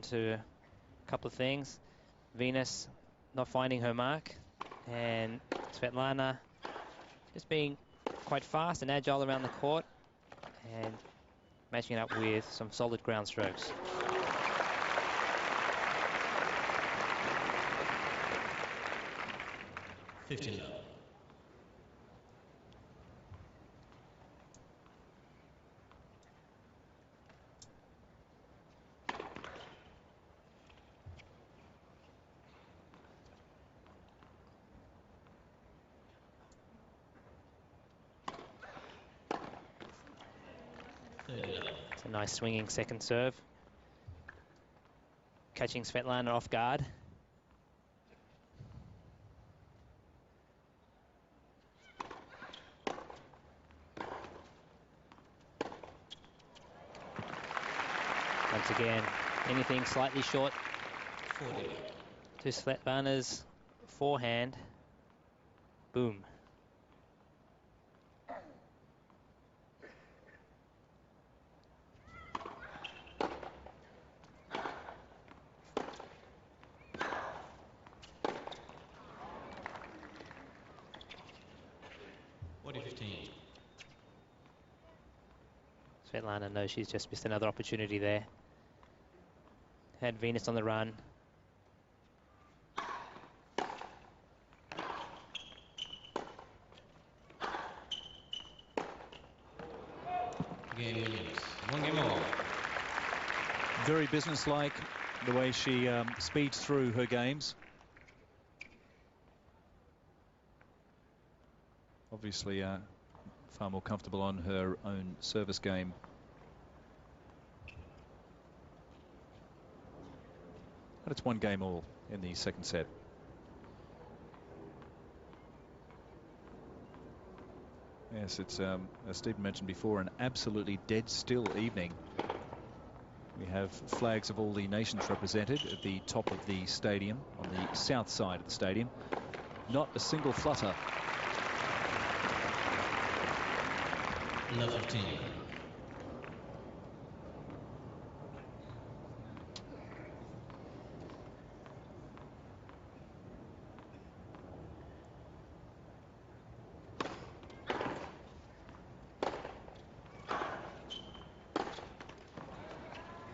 down to a couple of things. Venus not finding her mark, and Svetlana just being quite fast and agile around the court and matching it up with some solid ground strokes. It's a nice swinging second serve, catching Svetlana off guard. Once again, anything slightly short to Svetlana's forehand, boom. Svetlana knows she's just missed another opportunity there. Had Venus on the run. Very businesslike, the way she speeds through her games. Obviously, far more comfortable on her own service game. But it's 1 game all in the second set. Yes, it's, as Stephen mentioned before, an absolutely dead still evening. We have flags of all the nations represented at the top of the stadium, on the south side of the stadium. Not a single flutter. Love 15.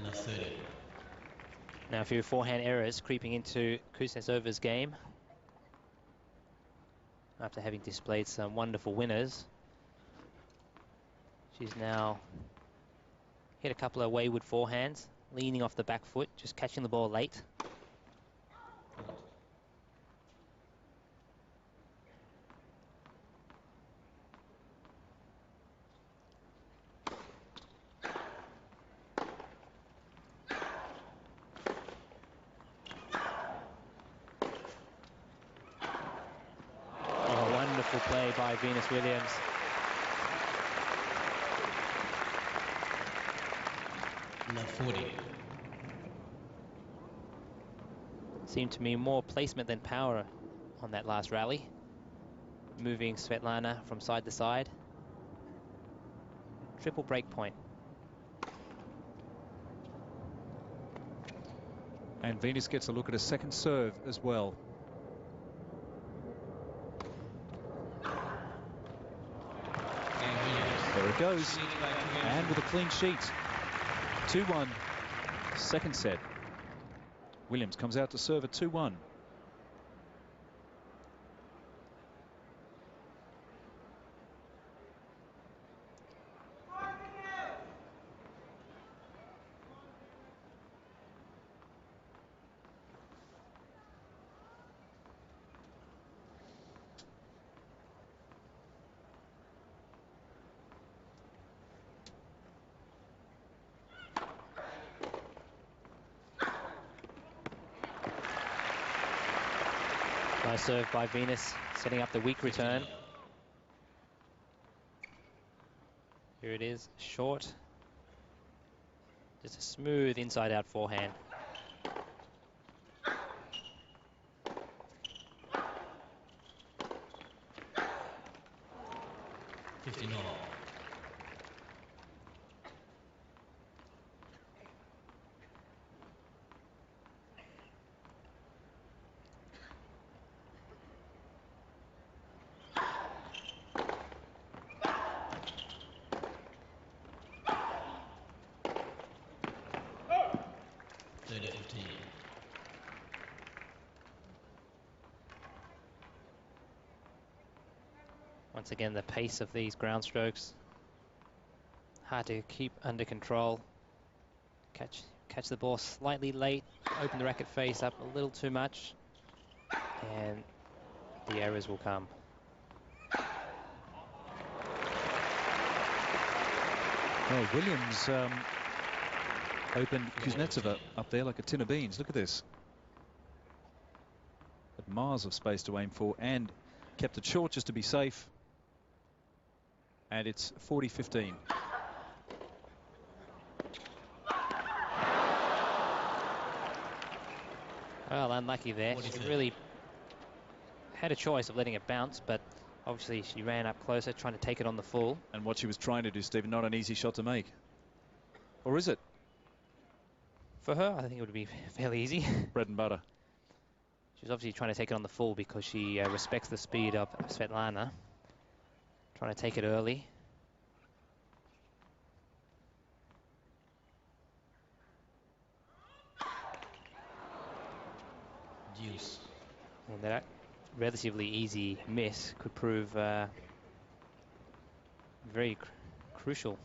Love 30. Now a few forehand errors creeping into Kuznetsova's game after having displayed some wonderful winners. She's now hit a couple of wayward forehands, leaning off the back foot, just catching the ball late. Oh, wonderful play by Venus Williams. Love 40. Seemed to me more placement than power on that last rally, moving Svetlana from side to side. Triple break point. And Venus gets a look at a second serve as well. There it goes. And with a clean sheet. 2-1, second set. Williams comes out to serve at 2-1. Nice serve by Venus, setting up the weak return. Here it is, short. Just a smooth inside-out forehand. 30-15. Once again, the pace of these ground strokes, hard to keep under control. Catch the ball slightly late, open the racket face up a little too much, and the errors will come. Well, Williams opened Kuznetsova up there like a tin of beans. Look at this. Had miles of space to aim for and kept it short just to be safe. And it's 40-15. Well, unlucky there. She really had a choice of letting it bounce, but obviously she ran up closer, trying to take it on the full. And what she was trying to do, Stephen, not an easy shot to make. Or is it? For her, I think it would be fairly easy. Bread and butter. She's obviously trying to take it on the full because she respects the speed of Svetlana. Trying to take it early. Deuce. And that relatively easy miss could prove very crucial.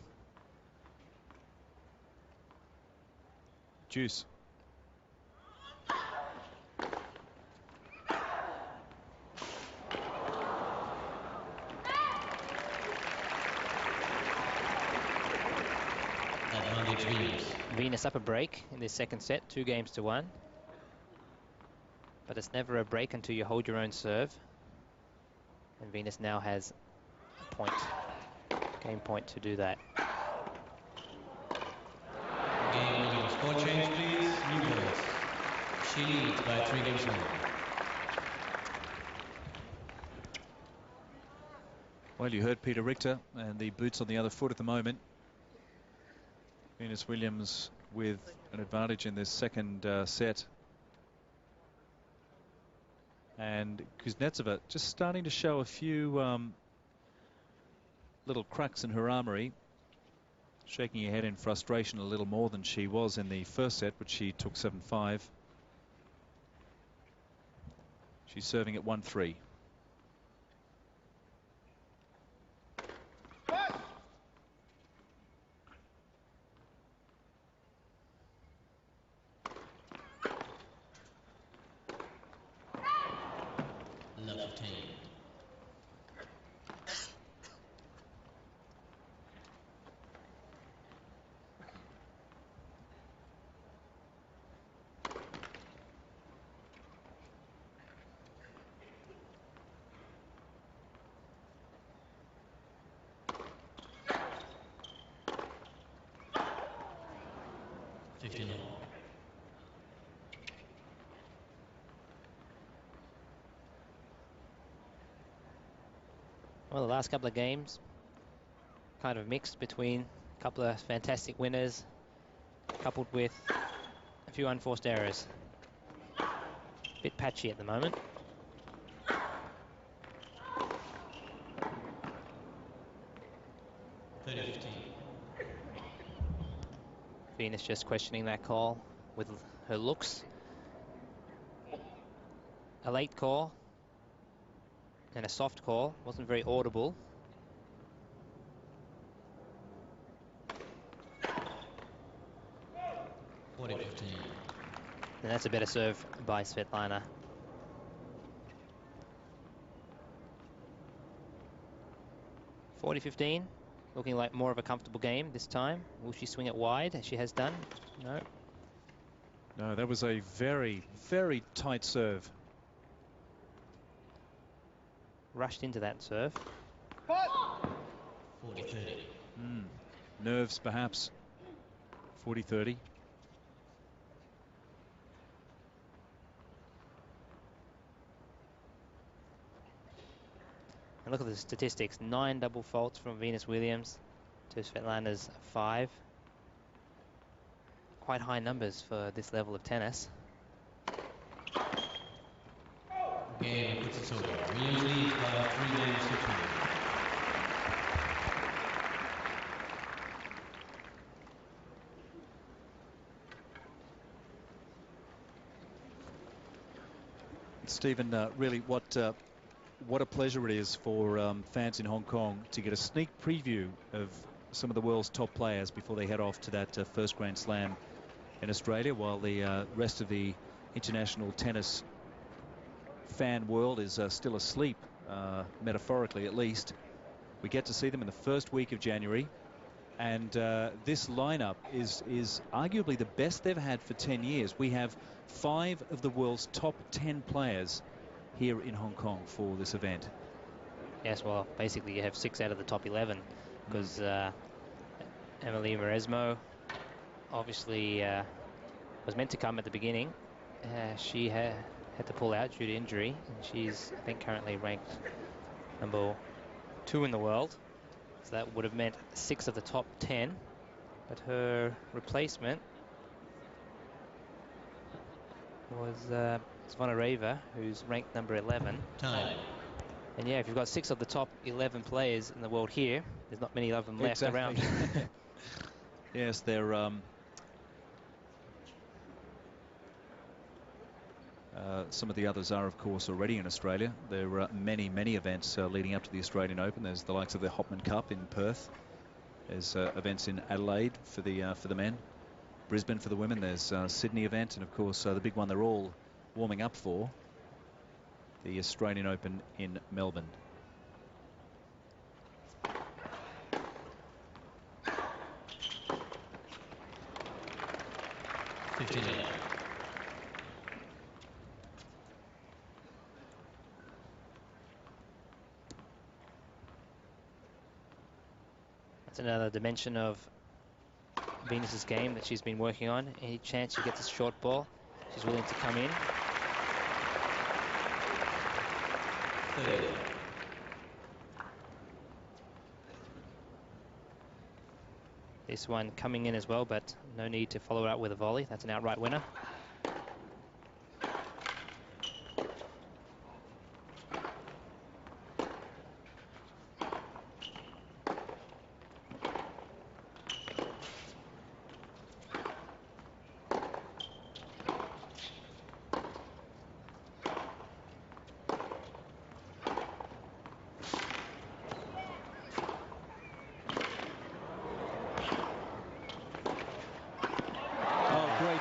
Deuce. Advantage Venus. Venus up a break in this second set, 2-1. But it's never a break until you hold your own serve. And Venus now has a point, game point to do that. Game Williams. Score change, please. New balls. She leads by 3-1. Well, you heard Peter Richter, and the boots on the other foot at the moment. Venus Williams with an advantage in this second set. And Kuznetsova just starting to show a few little cracks in her armory. Shaking her head in frustration a little more than she was in the first set, which she took 7-5. She's serving at 1-3. Love 15. Well, the last couple of games, kind of mixed between a couple of fantastic winners, coupled with a few unforced errors. Bit patchy at the moment. Venus just questioning that call with her looks. A late call and a soft call, wasn't very audible. And that's a better serve by Svetlana. (40-15), looking like more of a comfortable game this time. Will she swing it wide as she has done? No. No, that was a very, very tight serve. Rushed into that serve. 40-30. Nerves, perhaps. 40-30. And look at the statistics. 9 double faults from Venus Williams to Svetlana's 5. Quite high numbers for this level of tennis. Game Kuznetsova. Williams leads by 3-2. Stephen, really what a pleasure it is for fans in Hong Kong to get a sneak preview of some of the world's top players before they head off to that first Grand Slam in Australia, while the rest of the international tennis fan world is still asleep, metaphorically at least. We get to see them in the first week of January, and this lineup is arguably the best they've had for 10 years. We have 5 of the world's top 10 players here in Hong Kong for this event. Yes, well, basically you have 6 out of the top 11, because Emily Mauresmo obviously was meant to come at the beginning. She had to pull out due to injury, and she's, I think, currently ranked number 2 in the world. So that would have meant 6 of the top 10. But her replacement was Zvonareva, who's ranked number 11. Time. Uh, And yeah, if you've got 6 of the top 11 players in the world here, there's not many of them left around. Yes, they're some of the others are, of course, already in Australia. There are many events leading up to the Australian Open. There's the likes of the Hopman Cup in Perth. There's events in Adelaide for the men, Brisbane for the women. There's Sydney event, and of course the big one they're all warming up for, the Australian Open in Melbourne. That's another dimension of Venus's game that she's been working on. Any chance she gets a short ball, she's willing to come in. This one coming in as well, but no need to follow it up with a volley. That's an outright winner.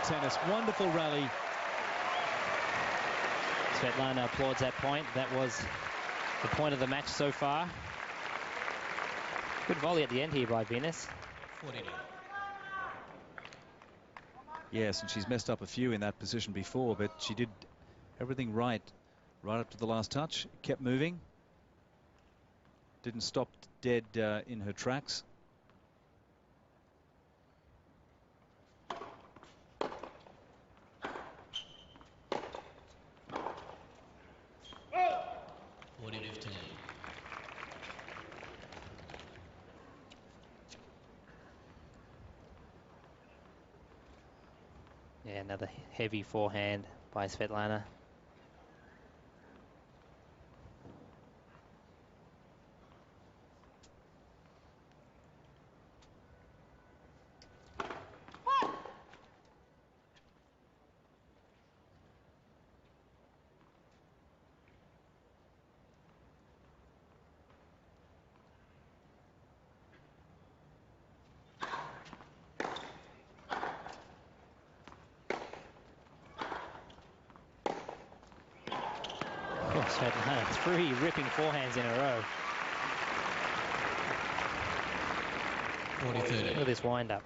Tennis, wonderful rally. Svetlana applauds that point. That was the point of the match so far. Good volley at the end here by Venus. 49. Yes, and she's messed up a few in that position before, but she did everything right up to the last touch. Kept moving. Didn't stop dead in her tracks. Yeah, another heavy forehand by Svetlana. Svetlana, 3 ripping forehands in a row. 40-30. Look at this wind-up.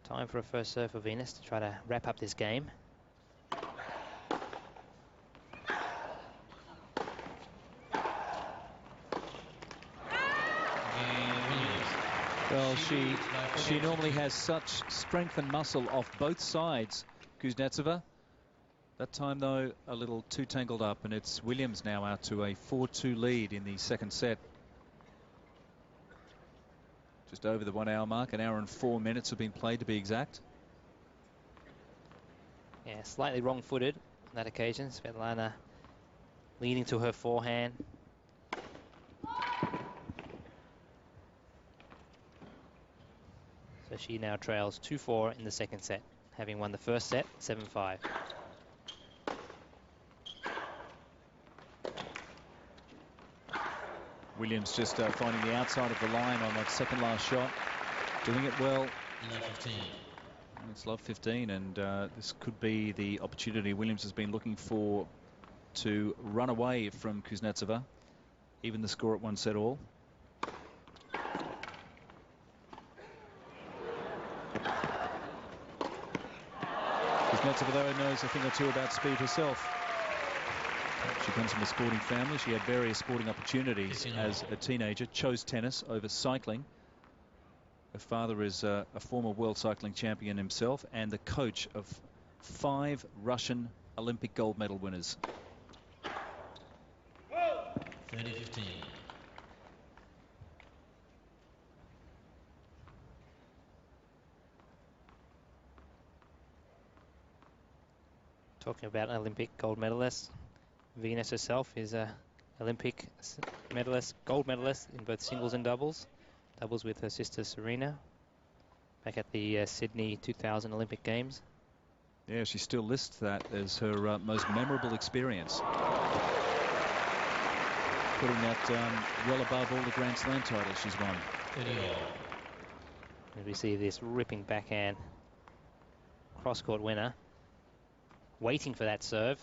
Time for a first serve for Venus to try to wrap up this game. Well, she normally has such strength and muscle off both sides, Kuznetsova. That time, though, a little too tangled up, and it's Williams now out to a 4-2 lead in the second set. Just over the 1 hour mark, 1 hour and 4 minutes have been played to be exact. Yeah, slightly wrong-footed on that occasion. Svetlana leading to her forehand. So she now trails 2-4 in the second set, having won the first set 7-5. Williams just finding the outside of the line on that second last shot, doing it well. Love 15. It's love 15, and this could be the opportunity Williams has been looking for to run away from Kuznetsova. Even the score at 1-all. Kuznetsova, though, knows a thing or two about speed herself. She comes from a sporting family. She had various sporting opportunities as a teenager, chose tennis over cycling. Her father is a former world cycling champion himself and the coach of 5 Russian Olympic gold medal winners. 30-15. Talking about Olympic gold medalists, Venus herself is a Olympic medalist, gold medalist in both singles and doubles. Doubles with her sister Serena back at the Sydney 2000 Olympic Games. Yeah, she still lists that as her most memorable experience. Putting that well above all the Grand Slam titles she's won. 30. And we see this ripping backhand cross-court winner waiting for that serve.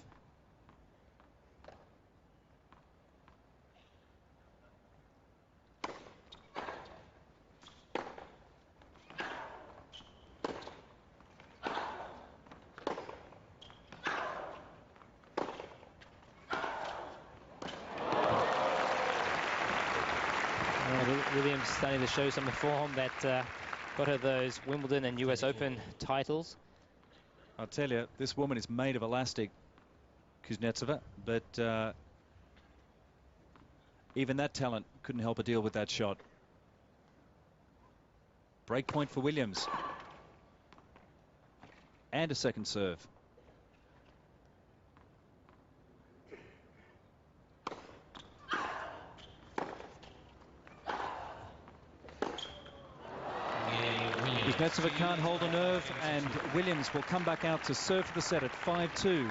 Williams starting to show some form that got her those Wimbledon and US Open titles. I'll tell you, this woman is made of elastic, Kuznetsova, but even that talent couldn't help her deal with that shot. Break point for Williams. And a second serve. Kuznetsova can't hold a nerve, and Williams will come back out to serve for the set at 5-2.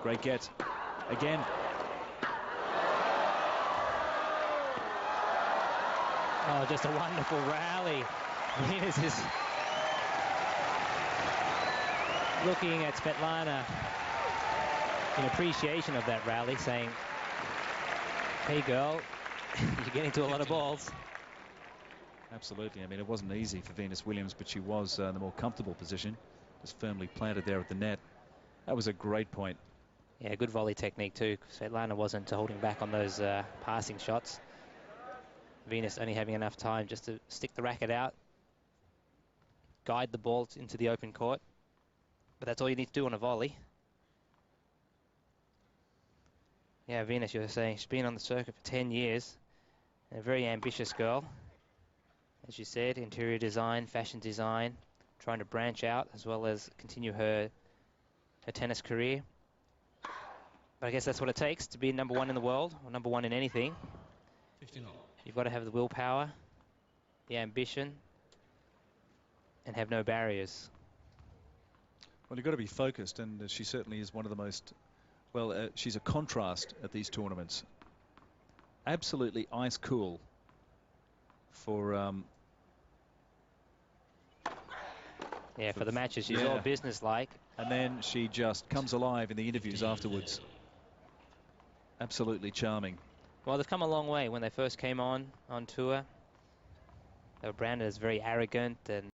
Great get. Again. Oh, just a wonderful rally. Venus is looking at Svetlana in appreciation of that rally, saying, hey girl, you're getting to a lot of balls. Absolutely. I mean, it wasn't easy for Venus Williams, but she was in the more comfortable position, just firmly planted there at the net. That was a great point. Yeah, good volley technique too. Svetlana wasn't holding back on those passing shots. Venus only having enough time just to stick the racket out, guide the ball into the open court. But that's all you need to do on a volley. Yeah, Venus, you were saying, she's been on the circuit for 10 years. A very ambitious girl. As you said, interior design, fashion design, trying to branch out as well as continue her tennis career. But I guess that's what it takes to be #1 in the world, or #1 in anything. 15. You've got to have the willpower, the ambition, and have no barriers. Well, you've got to be focused, and she certainly is one of the most, well, she's a contrast at these tournaments. Absolutely ice cool for the matches. She's all business-like. And then she just comes alive in the interviews afterwards. Absolutely charming. Well, they've come a long way. When they first came on tour, they were branded as very arrogant and